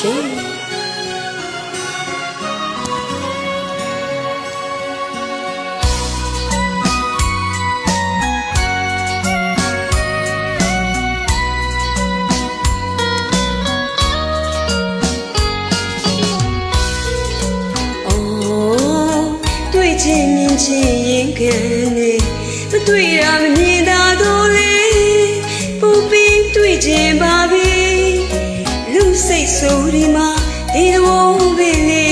ရှင်ချင်းမြင်ချင်းရင်ခံနေမတွေ့ရမမြင်သာတော့လေပူပြီးတွေ့ချင်းပါပြီလူစိတ်ဆိုးဒီမှာဒီလိုပဲလေ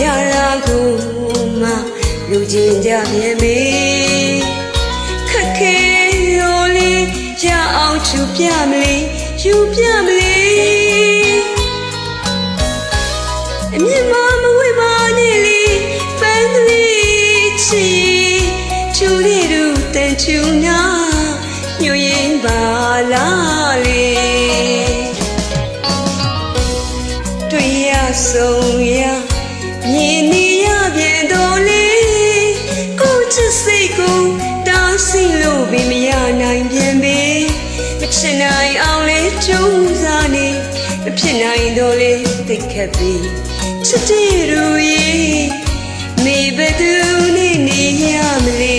ရတာကိုမှလူချင်းကြပြန်ပြီခက်ခဲရောလေးရအောင်ချူပြမလေးယူပြမလေးအမြင်မမဝေးပါနဲ့လေချူလေးတို့တန်ချူနာညွှန်ရင်ပါလားလေတွေ့ရဆုံးရမြင်နေရပြန်တော့လေကိုချစ်စိတ်ကိုတားဆီးလို့ပြီးမရနိုင်ပြန်ပေမချင်နိုင်အောင်လေကြိုးစားနေမဖြစ်နိုင်တော့လေသိခက်ပြီချစ်တဲ့လူရဲ့မေဘသူနဲ့နေရမလဲ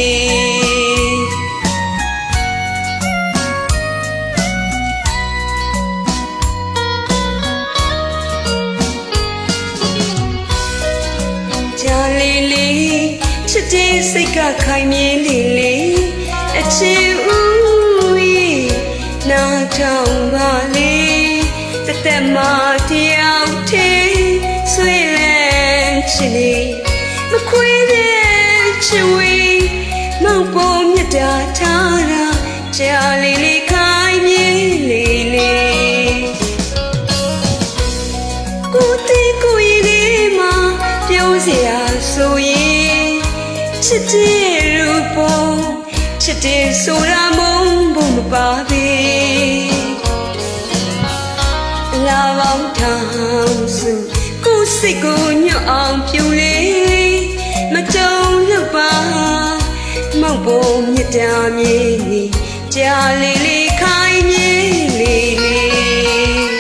ကြာလေးလေးချစ်တဲ့စိတ်ကခိုင်မြဲလေးလေးအချစ်ဦးရဲ့နားထောင်ပါလေတသက်မှာတယောက်တည်းဆွေးလန်းချစ်နေမခွေတဲ့ချစ်ဝေးမောင်ပေါ်မြတ်တာထားတာကြာလေးလေးခိုင်မြဲလေးလေးကိုတီကိုရည်လေးမှာပြောစရာဆိုရင်ချစ်တဲ့လူပေါ်ချစ်တဲ့ဆိုတာမုန်းဖို့မပါပဲလာပေါင်းထောင်စုကိုစိတ်ကိုညှော့အောင်ပြုလေမကြုံလို့ပါမောင်ပေါ်မြတ်တာမြည်နေကြာလေးလေးခိုင်မြဲလေးလေး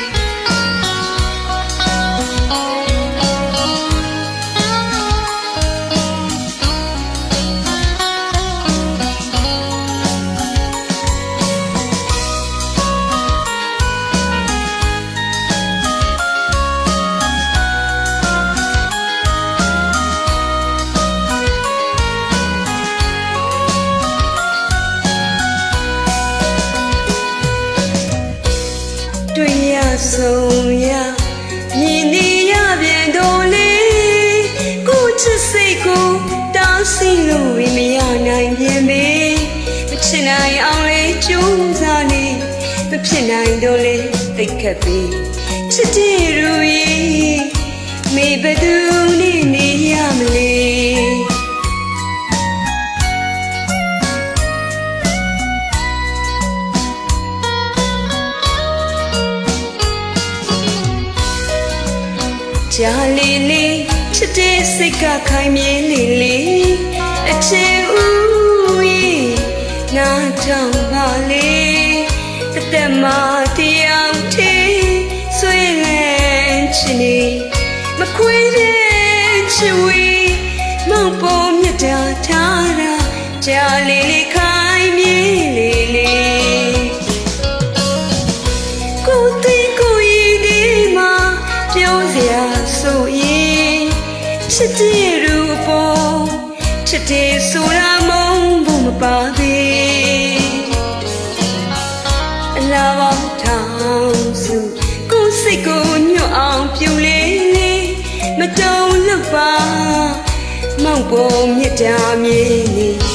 တွေ့ရဆုံးရမြင်နေရပြန်တော့လေကိုချစ်စိတ်ကိုတောင်းစီလို့ဝေမရနိုင်ပြန်ပေမချင်နိုင်အောင်လေကြိုးစားနေမဖြစ်နိုင်တော့လေသိခက်ပြီချစ်တဲ့လူရဲ့မေဘသူနဲ့နေရမလဲကြာလေးလေးချစ်တဲ့စိတ်ကခိုင်မြဲလေးလေးအချစ်ဦးရဲ့နားထောင်ပါလေတသက်မှာတယောက်တည်းဆွေးလန်းချင်နေမခွေတဲ့ချစ်ဝေးမောင်ပေါ်မြတ်တာထားတာကြာလေးလေးခိုင်မြဲလေးလေးကိုတီကိုရည်ဒီမှာပြောစရာဆိုရင်ချစ်တဲ့လူပေါ်ချစ်တဲ့ဆိုတာမုန်းဖို့မပါပဲအလားပေါင်းထောင်စုကိုစိတ်ကိုညှော့အောင်ပြုလေမတုံလို့ပါမောင်ပေါ်မြတ်တာမြည်နေ